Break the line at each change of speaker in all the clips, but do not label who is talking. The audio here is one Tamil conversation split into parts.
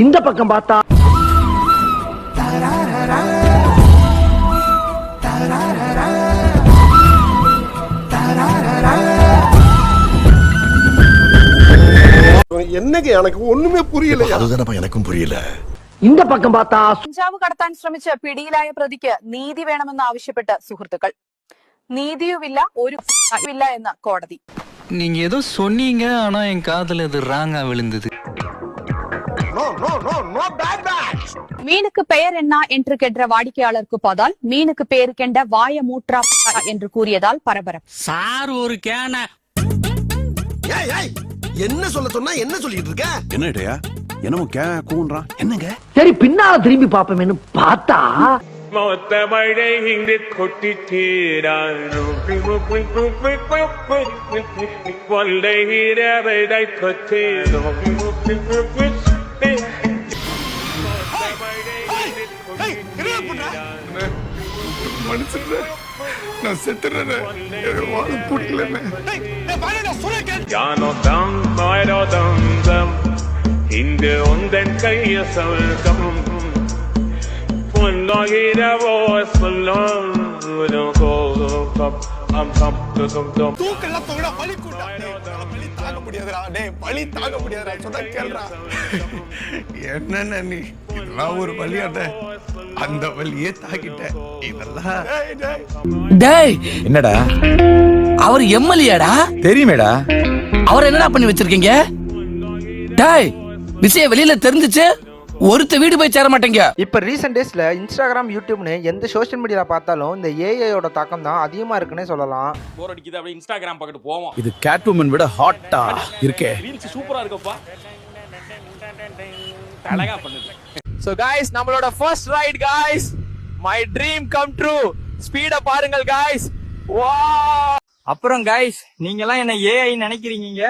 இந்த பக்கம் பார்த்தா
என்னங்க எனக்கு ஒண்ணுமே புரியல.
அதுதானப்பா எனக்கும் புரியல.
இந்த പക്കം பார்த்தா
കഞ്ചാവ് കടത്താൻ ശ്രമിച്ച പിടിയിലായ പ്രതിക്ക് നീതി വേണമെന്ന് ആവശ്യപ്പെട്ട് സുഹൃത്തുക്കൾ. നീതിയുമില്ല ഒരു ഇല്ല എന്ന് കോടതി.
நீங்க ஏதோ சொன்னீங்க, ஆனா என் காதுல அது ராங்கா விழுந்தது.
மீனுக்கு பெயர் என்ன என்று கேட்ட வாடிக்கையாளருக்கு பார்த்தால் மீனுக்கு பேரு கெண்ட வாய மூற்றா என்று கூறியதால் பரபரப்பு.
சார் ஒரு கேன
என்ன சொல்ல சொன்னா என்ன சொல்லிட்டு இருக்க? என்னடா என்னமோ கூன்றான். என்னங்க?
சரி பின்னால திரும்பி பாப்போமேன்னு பார்த்தா
மொத்த மழை இங்கு கொட்டி தீரானோ கொள்ளை இரவை கொத்தேனோ
நான் செத்துறேன்.
யானோதம் மாயரோதம் இந்த உந்தன் கைய சொல்கம் பொன்னாகிறவோ சொல்லும்
தூக்கெல்லாம் தோட வலி கூட்டா. வலி தாங்க முடியாதுடா. டேய் வலி தாங்க முடியாதுடா. சொன்னா கேளுடா. என்னன்னா நீ இதெல்லாம் ஒரு வலியாட்ட அந்த வலியே தாக்கிட்ட. இதெல்லாம்
டேய்
என்னடா
அவர் எம்எல்ஏடா?
தெரியுமேடா.
அவர் என்னடா பண்ணி வச்சிருக்கீங்க? டேய் விஷயம் வெளியில தெரிஞ்சிச்சு ஒருத்த வீடு போய் சேர மாட்டேங்க.
இப்போ ரீசெண்ட் டேஸில் இன்ஸ்டாகிராம், யூடியூப்னு எந்த சோஷியல் மீடியாவில் பார்த்தாலும் இந்த ஏஐயோட தாக்கம் தான் அதிகமாக இருக்குன்னே சொல்லலாம்.
போர் அடிக்குது அப்படியே இன்ஸ்டாகிராம் பக்கத்து போவோம்.
இது கேட்வுமன் விட ஹாட்டா இருக்கே.
ரீல்ஸ் சூப்பரா இருக்குப்பா. அழகா பண்ணுது. சோ गाइस நம்மளோட first ride guys. My dream come true. ஸ்பீட பாருங்கள் गाइस. வா.
அப்புறம் गाइस, நீங்க எல்லாம் என்ன ஏஐ நினைக்கிறீங்க,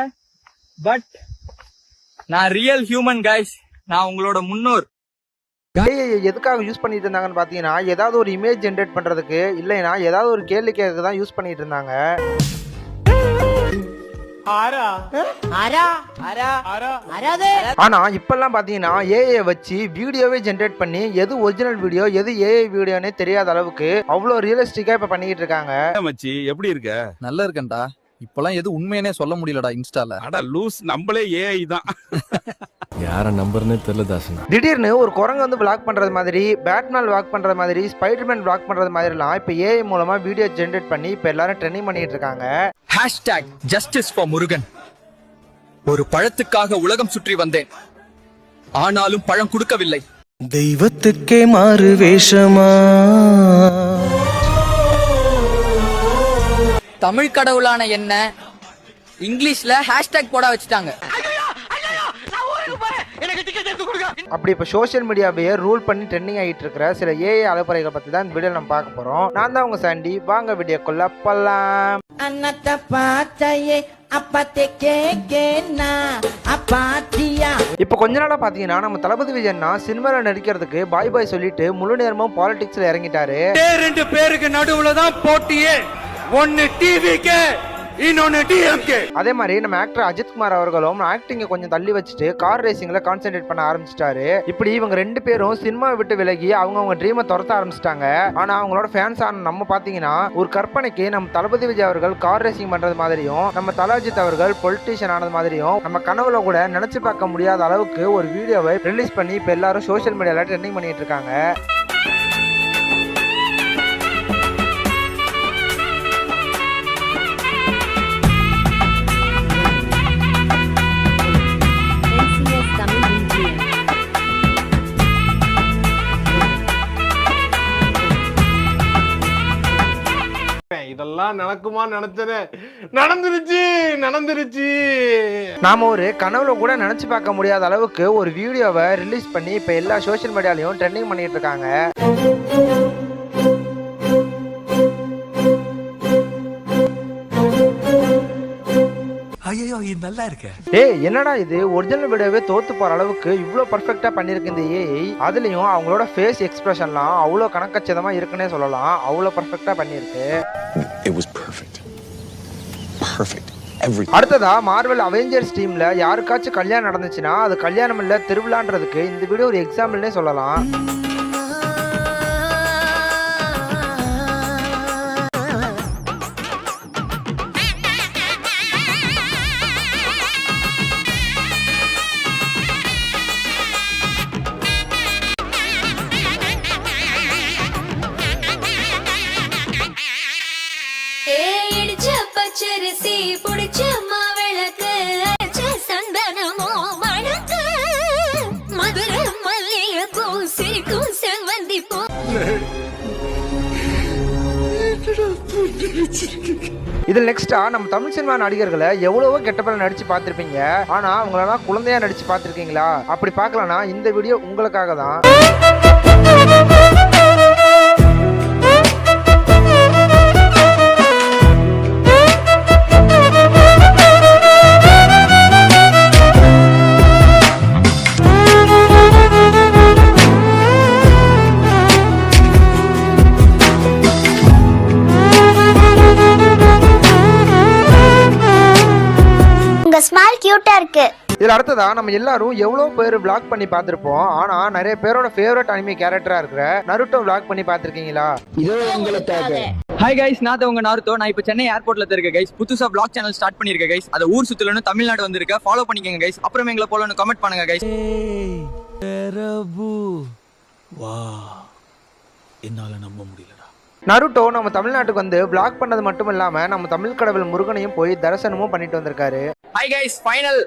பட் நான் ரியல் ஹியூமன் गाइस. நான் உங்களோட முன்னோர்.
ஏஐ எதுக்காக யூஸ் பண்ணிட்டு இருந்தாங்கன்னு பார்த்தீங்கன்னா, ஏதாவது ஒரு இமேஜ் ஜென்ரேட் பண்ணுறதுக்கு, இல்லைன்னா ஏதாவது ஒரு கேள்வி கேட்க தான் யூஸ் பண்ணிட்டு இருந்தாங்க. ஆனா இப்பெல்லாம் பாத்தீங்கன்னா ஏஐ வச்சு வீடியோவே ஜென்ரேட் பண்ணி எது ஒரிஜினல் வீடியோ எது ஏஐ வீடியோனே தெரியாத அளவுக்கு அவ்வளவு ரியலிஸ்டிக்கா இப்ப பண்ணிட்டு இருக்காங்க.
மச்சி எப்படி இருக்க?
நல்லா இருக்கேன்டா. இப்பெல்லாம் எது உண்மையானே சொல்ல முடியலடா இன்ஸ்டால.
அட லூஸ், நம்மளே ஏஐ தான்.
யார நம்பர்னே தெரியல தாசனா.
திடீர்னு ஒரு குரங்கு வந்து vlog பண்றது மாதிரி, பேட்மேன் vlog பண்றது மாதிரி, ஸ்பைடர்மேன் vlog பண்றது மாதிரிலாம் இப்ப ஏஐ மூலமா வீடியோ ஜென்ரேட் பண்ணி இப்ப எல்லாரும் ட்ரெண்டிங் பண்ணிட்டு இருக்காங்க.
#Justice for Murugan. ஒரு பழத்துக்காக உலகம் சுற்றி வந்தேன், ஆனாலும் பழம் கொடுக்கவில்லை.
தெய்வத்துக்கே மாறு வேஷமா?
தமிழ் கடவுளான என்ன இங்கிலீஷ்ல ஹேஷ்டேக் போட வச்சுட்டாங்க.
அப்படி இப்ப சோசியல் மீடியாவையே ரூல் பண்ணி ட்ரெண்டிங் ஆகிட்டு இருக்கிற சில ஏஐ அலப்பறைகளை பத்தி தான் இந்த வீடியோ நம்ம பார்க்க போறோம். நான் தான் உங்க சாண்டி. வாங்க வீடியோக்குள்ள போலாம். இப்ப கொஞ்ச நாளா பாத்தீங்கன்னா நம்ம தளபதி விஜயன்னா சினிமால நடிக்கிறதுக்கு பாய் பாய் சொல்லிட்டு முழு நேரமும் பாலிடிக்ஸ்ல இறங்கிட்டாரு.
ரெண்டு பேருக்கு நடுவுல தான் போட்டியே. ஒன்னு டிவிக்கு, இன்னொன்னு டிஎம்கே.
அதே மாதிரி நம்ம ஆக்டர் அஜித்குமார் அவர்களும் ஆக்டிங்க கொஞ்சம் தள்ளி வச்சுட்டு கார் ரேசிங்ல கான்சென்ட்ரேட் பண்ண ஆரம்பிச்சிட்டாரு. இப்படி இவங்க ரெண்டு பேரும் சினிமா விட்டு விலகி அவங்க ட்ரீமை துரத்த ஆரம்பிச்சிட்டாங்க. ஆனா அவங்களோட ஃபேன்ஸ் ஆன நம்ம பாத்தீங்கன்னா ஒரு கற்பனைக்கு நம்ம தளபதி விஜய் அவர்கள் கார் ரேசிங் பண்றது மாதிரியும், நம்ம தல அஜித் அவர்கள் பொலிட்டீஷியன் ஆனது மாதிரியும் நம்ம கனவுல கூட நினைச்சு பார்க்க முடியாத அளவுக்கு ஒரு வீடியோவை ரிலீஸ் பண்ணி இப்ப எல்லாரும் சோசியல் மீடியால ட்ரெண்டிங் பண்ணிட்டு இருக்காங்க.
இதெல்லாம் நடக்குமா நினைச்சது நடந்துருச்சு.
நாம ஒரு கனவுல கூட நினைச்சு பார்க்க முடியாத அளவுக்கு ஒரு வீடியோவை ரிலீஸ் பண்ணி இப்ப எல்லா சோசியல் மீடியாலையும் ட்ரெண்டிங் பண்ணிட்டு இருக்காங்க.
ஐயோ இது நல்லா இருக்கு.
ஏய் என்னடா இது, ஒரிஜினல் வீடியோவே தோத்து போற அளவுக்கு இவ்வளவு பர்ஃபெக்ட்டா பண்ணிருக்கு இந்த ஏஐ. அதுலயும் அவங்களோட ஃபேஸ் எக்ஸ்பிரஷன்லாம் அவ்வளவு கணக்கச்சிதமா இருக்குன்னே சொல்லலாம். அவ்வளவு பர்ஃபெக்ட்டா பண்ணிருக்கு.
It was perfect. Perfect. everything.
அடுத்ததா மார்வல் அவெஞ்சர்ஸ் டீம்ல யாருக்காச்சும் கல்யாணம் நடந்துச்சுன்னா அது கல்யாணம் இல்ல திருவிழான்றதுக்கு இந்த வீடியோ ஒரு எக்ஸாம்பிள்னே சொல்லலாம்.
பச்சரிசி புடிச்ச மாவிளக்கு சந்தனமோ மணக்கு மதுர மல்லிய பூசிக்கும் செவ்வந்தி பூ.
இதில் நெக்ஸ்டா நம்ம தமிழ் சினிமா நடிகர்களை எவ்வளவோ கெட்ட படம் நடிச்சு பார்த்திருப்பீங்க. ஆனா அவங்களெல்லாம் குழந்தையா நடிச்சு பார்த்திருக்கீங்களா? அப்படி பார்க்கலனா இந்த வீடியோ உங்களுக்காக தான்.
ஸ்மைல் கியூட்டா இருக்கு.
இதுல அடுத்ததா நம்ம எல்லாரும் எவ்வளவு பேர் vlog பண்ணி பார்த்திருப்போம். ஆனா நிறைய பேரோட ஃபேவரட் அனிமே கேரக்டரா இருக்கிற நருட்டோ vlog பண்ணி பார்த்திருக்கீங்களா?
இதோ உங்களுக்கு
ஹாய் கைஸ், நான் தான் உங்க நாருத்தோ. நான் இப்போ சென்னை ஏர்போர்ட்ல இருக்கேன் கைஸ். புதுசா vlog சேனல் ஸ்டார்ட் பண்ணிருக்கேன் கைஸ். அதை ஊர் சுத்தலன்னு தமிழ்நாடு வந்திருக்கேன். ஃபாலோ பண்ணிக்கங்க கைஸ். அப்புறம் எங்களை போலன்னு கமெண்ட் பண்ணுங்க கைஸ்.
வா, என்னால நம்ப முடியலடா.
நருட்டோ நம்ம தமிழ்நாட்டுக்கு வந்து vlog பண்ணது மட்டும் இல்லாம நம்ம தமிழ் கடவுள் முருகனையும் போய் தரிசனமும் பண்ணிட்டு வந்திருக்காரு.
Hi guys, final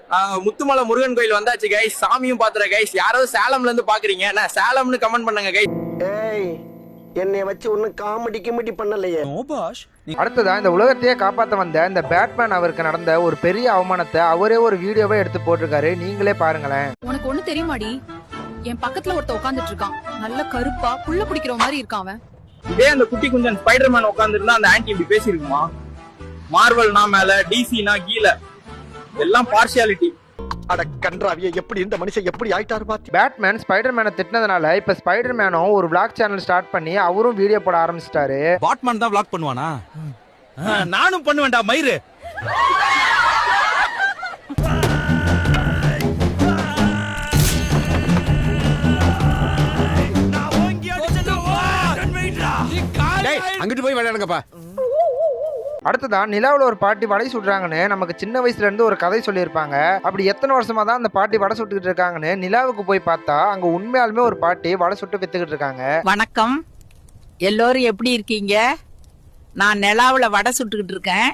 Muthumalai Murugan கோயில் வந்தாச்சு கைஸ். சாமியும் பாத்துற கைஸ். யாராவது சேலம்ல இருந்து பாக்குறீங்க, நான் சேலம்னு கமெண்ட் பண்ணுங்க கைஸ்.
ஏய், என்னைய வச்சு ஒன்னும் காமெடி கிமெடி பண்ணலையே.
அடுத்ததா இந்த உலகத்தையே காப்பாத்த வந்த இந்த பேட்மேன் அவருக்கு நடந்த ஒரு பெரிய அவமானத்தை அவரே ஒரு வீடியோவை எடுத்து போட்டிருக்காரு. நீங்களே பாருங்களேன்.
உனக்கு ஒண்ணு தெரியுமாடி? என் பக்கத்துல ஒருத்த உட்காந்துட்டு இருக்கான். நல்ல கருப்பா புள்ள பிடிக்கிற மாதிரி இருக்கான் அவன்.
இதே அந்த குட்டி குஞ்சன் ஸ்பைடர்மேன் உட்கார்ந்துருந்தா அந்த ஆன்டி இப்படி பேசிருக்குமா? மார்வல்னா மேல, டிசினா கீழ, எல்லாம் பார்ஷியாலிட்டி.
அட கன்றாவியே, எப்படி இந்த மனுஷன் எப்படி ஆயிட்டாரு பாத்தி.
பேட்மேன் ஸ்பைடர்மேனை திட்டினதுனால இப்ப ஸ்பைடர்மேனும் ஒரு vlog சேனல் ஸ்டார்ட் பண்ணி அவரும் வீடியோ போட ஆரம்பிச்சிட்டாரு.
பாட்மேன் தான் vlog பண்ணுவானா? நானும் பண்ணுவேன்டா மயிறு. அங்கிட்டு போய் விளையாடுங்கப்பா.
அடுத்ததா நிலாவுல ஒரு பாட்டி வடை சுடுறாங்கன்னு நமக்கு சின்ன வயசுல இருந்து ஒரு கதை சொல்லியிருப்பாங்க. அப்படி எத்தனை வருஷமா தான் அந்த பாட்டி வடை சுட்டுக்கிட்டு இருக்காங்கன்னு நிலாவுக்கு போய் பார்த்தா அங்க உண்மையாலுமே ஒரு பாட்டி வடை சுட்டு வித்துக்கிட்டு இருக்காங்க.
வணக்கம், எல்லோரும் எப்படி இருக்கீங்க? நான் நிலாவுல வடை சுட்டுக்கிட்டு இருக்கேன்.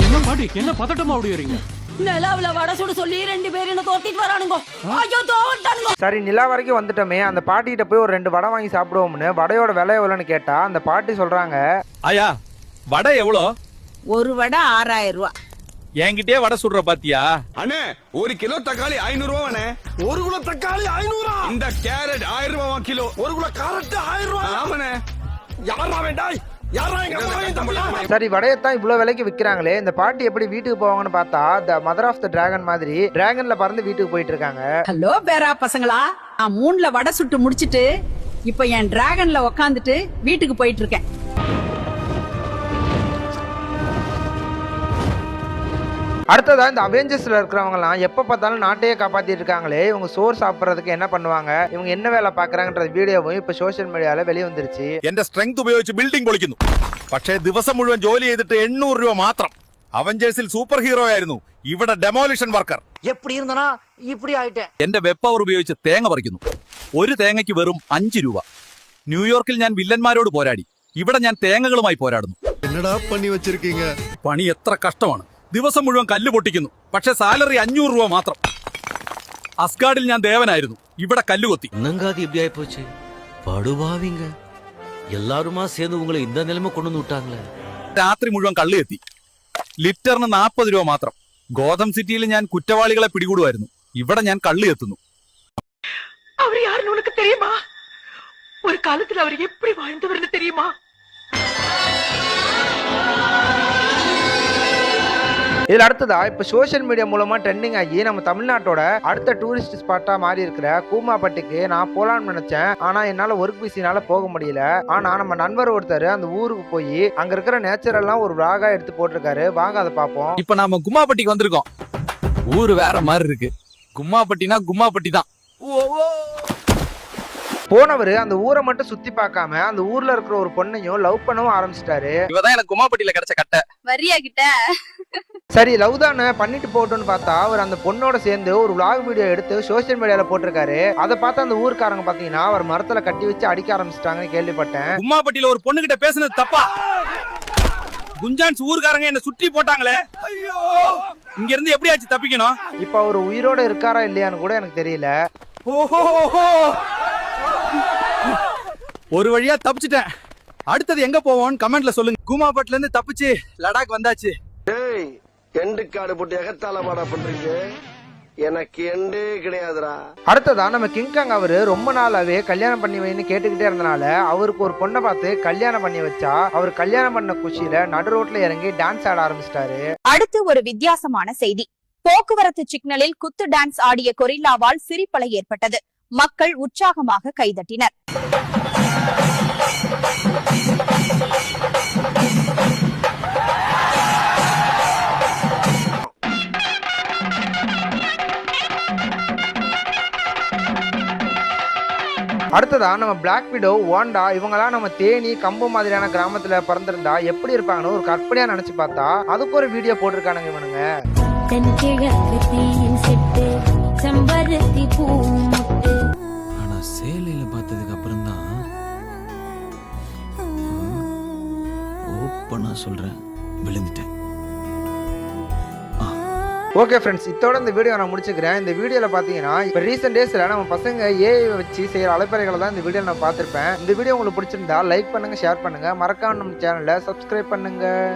என்ன பாட்டி, என்ன பதட்டமா ஓடிறீங்க?
நிலாவுல வடை சுட சொல்லி 2 பேரும் என்ன தோத்திட்டு வரானுங்க. ஐயோ தோவட்டானுங்க.
சரி, நிலா வரைக்கும் வந்துட்டோமே, அந்த பாட்டி கிட்ட போய் ஒரு 2 வடை வாங்கி சாப்பிடுவோம்னு வடையோட விலை எவ்வளவுன்னு கேட்டா அந்த பாட்டி சொல்றாங்க,
ஆயா வடை எவ்வளோ?
ஒரு வடை 6000 ரூபாய்.
என்கிட்டயே வடை சுடுற பாத்தியா?
அண்ணே, 1 கிலோ தக்காளி 500 ரூபாய்.
1 கிலோ தக்காளி 500.
இந்த கேரட் 1000 ரூபாய் கிலோ.
1 கிலோ கேரட் 1000 ரூபாய்.
ஆமாண்ணே.
யாரா வேண்டாய்? யாரா எங்க அம்மா?
சரி, வடையத்தான் இவ்வளவு விலைக்கு விக்கிறாங்களே, இந்த பாட்டி எப்படி வீட்டுக்கு போவாங்கன்னு பார்த்தா the mother of the dragon மாதிரி டிராகன்ல பறந்து வீட்டுக்கு போயிட்டு இருக்காங்க.
ஹலோ பேரா பசங்களா, நான் 3ல வடை சுட்டு முடிச்சிட்டு இப்ப என் டிராகன்ல உக்காந்துட்டு வீட்டுக்கு போயிட்டு இருக்கேன்.
அடுத்ததா இந்த அவெஞ்சர்ஸ்ல இருக்கிறவங்க எல்லாம் எப்ப பார்த்தாலும் நாட்டையே காப்பாத்திட்டு இருக்காங்களே, இவங்க சோறு சாப்பிடறதுக்கு என்ன பண்ணுவாங்க, இவங்க என்ன வேலை பாக்குறாங்கன்ற வீடியோவும் இப்ப சோசியல் மீடியால வெளியே வந்துருச்சு.
എന്റെ സ്ട്രെങ്ത് ഉപയോഗിച്ച് ബിൽഡിംഗ് പൊളിക്കുന്നു. പക്ഷേ ദിവസം മുഴുവൻ ജോലി ചെയ്തിട്ട് 800 രൂപ മാത്രം. അവഞ്ചേഴ്സിൽ സൂപ്പർ ഹീറോ ആയിരുന്നു, ഇവിടെ ഡെമോലിഷൻ വർക്കർ.
எப்படி இருந்தனா இப்படி ஆயிட்டேன்.
എന്റെ വെബ് പവർ ഉപയോഗിച്ച് തേങ്ങ പറിക്കുന്നു. ഒരു തേങ്ങയ്ക്ക് വെറും 5 രൂപ. ന്യൂയോർക്കിൽ ഞാൻ വില്ലന്മാരോട് പോരാടി, ഇവിടെ ഞാൻ തേങ്ങകളുമായി പോരാടുന്നു.
என்னடா பண்ணி வச்சிருக்கீங்க?
പണി എത്ര കഷ്ടമാണ്. ദിവസം മുഴുവൻ കല്ല് പൊട്ടിക്കുന്നു, പക്ഷെ സാലറി 500 രൂപ മാത്രം. അസ്ഗാർഡിൽ ഞാൻ ദേവനായിരുന്നു, ഇവിടെ കല്ലുകൊത്തി.
என்னங்காது இப்படி ஆயி போச்சு. படுபாவிங்க எல்லாருமா சேர்ந்து உங்களை இந்த நிலைமை கொண்டு வந்து விட்டாங்களே.
രാത്രി മുഴുവൻ കള്ള് എത്തി. ലിറ്ററിന് 40 രൂപ മാത്രം. ഗോതം സിറ്റിയിൽ ഞാൻ കുറ്റവാളികളെ പിടികൂടുമായിരുന്നു, ഇവിടെ ഞാൻ കള്ള് എത്തുന്നു.
அவர் யாருன்னு உனக்கு தெரியுமா? ஒரு காலத்துல அவர் எப்படி வாழ்ந்தவர்னு தெரியுமா?
இதுல அடுத்ததா இப்ப சோஷியல் மீடியா மூலமா ட்ரெண்டிங் ஆகி நம்ம தமிழ்நாட்டோட அடுத்த டூரிஸ்ட் ஸ்பாட்டா மாறி இருக்கிற கூமாப்பட்டிக்கு நான் போலான்னு நினைச்சேன். ஆனா என்னால ஒர்க் பிஸினால போக முடியல. ஆனா நம்ம நண்பர் ஒருத்தர் அந்த ஊருக்கு போய் அங்க இருக்கிற நேச்சர் எல்லாம் ஒரு vlog-ஆ எடுத்து போட்டிருக்காரு. வாங்க அதை பார்ப்போம்.
இப்ப நாம கும்மாப்பட்டிக்கு வந்திருக்கோம். ஊரு வேற மாதிரி இருக்கு. கும்மாப்பட்டினா கும்மாப்பட்டி தான்.
போனவர் அந்த ஊரை மட்டும் சுத்தி பார்க்காம அந்த ஊர்ல இருக்கிற ஒரு பொண்ணையும் லவ் பண்ணவும் ஆரம்பிச்சிட்டாரு.
இவதான் எனக்கு கும்மாப்பட்டியில கிடைச்ச கட்டை.
வரியா கிட்ட
சரி லவ் தானே பண்ணிட்டு போட்டோன்னு பார்த்தா அவர் அந்த பொண்ணோட சேர்ந்து ஒரு vlog வீடியோ எடுத்து சோசியல் மீடியால போட்டிருக்காரு. அதை பார்த்து அந்த ஊருக்காரங்க பாத்தீங்கன்னா அவர் மரத்துல கட்டி வச்சு அடிக்க ஆரம்பிச்சிட்டாங்கன்னு கேள்விப்பட்டேன்.
கும்மாப்பட்டியில ஒரு பொண்ணு கிட்ட பேசுனது தப்பா? குஞ்சான்ஸ் ஊர்காரங்க என்ன சுற்றி போட்டாங்களே. இங்க இருந்து எப்படியாச்சும் தப்பிக்கணும்?
இப்ப அவர் உயிரோட இருக்காரா இல்லையான்னு கூட எனக்கு தெரியல.
ஒரு வழியா தப்பிச்சிட்டேன். அடுத்தது எங்க போவோம்னு கமெண்ட்ல சொல்லுங்க. கும்மாப்பட்டில இருந்து தப்பிச்சு லடாக் வந்தாச்சு.
எண்டு காடு போட்டு எகத்தால மாடா பண்றீங்க. எனக்கு எண்டே கிடையாதுடா.
அடுத்ததா நம்ம கிங்காங் அவரு ரொம்ப நாளாவே கல்யாணம் பண்ணி வைன்னு கேட்டுக்கிட்டே இருந்தனால அவருக்கு ஒரு பொண்ணை பார்த்து கல்யாணம் பண்ணி வச்சா அவர் கல்யாணம் பண்ண குஷியில நடு ரோட்ல இறங்கி டான்ஸ் ஆட ஆரம்பிச்சிட்டாரு.
அடுத்து ஒரு வித்தியாசமான செய்தி. போக்குவரத்து சிக்னலில் குத்து டான்ஸ் ஆடிய கொரில்லாவால் சிரிப்பலை ஏற்பட்டது. மக்கள் உற்சாகமாக கைதட்டினர்.
அடுத்ததா நம்ம பிளாக் விடோ, வாண்டா இவங்கெல்லாம் நம்ம தேனி கம்பு மாதிரியான கிராமத்துல பிறந்திருந்தா எப்படி இருப்பாங்கன்னு ஒரு கற்பனையா நினைச்சு பார்த்தா அதுக்கு ஒரு வீடியோ போட்டிருக்கானுங்க இவனுங்க.
ஆனா சேலையில பார்த்ததுக்கு அப்புறம் தான் ஓப்பனா சொல்றேன், விழுந்துட்டேன்.
ஓகே ஃப்ரெண்ட்ஸ், இதோட இந்த வீடியோ நான் முடிச்சுக்கிறேன். இந்த வீடியோவில் பார்த்தீங்கன்னா இப்போ ரீசெண்ட் டேஸில் நம்ம பசங்க ஏஐ வச்சு செய்கிற அலைப்பறைகளை தான் இந்த வீடியோ நான் பார்த்துருப்பேன். இந்த வீடியோ உங்களுக்கு பிடிச்சிருந்தா லைக் பண்ணுங்கள், ஷேர் பண்ணுங்கள், மறக்காம நம்ம சேனலை சப்ஸ்கிரைப் பண்ணுங்கள்.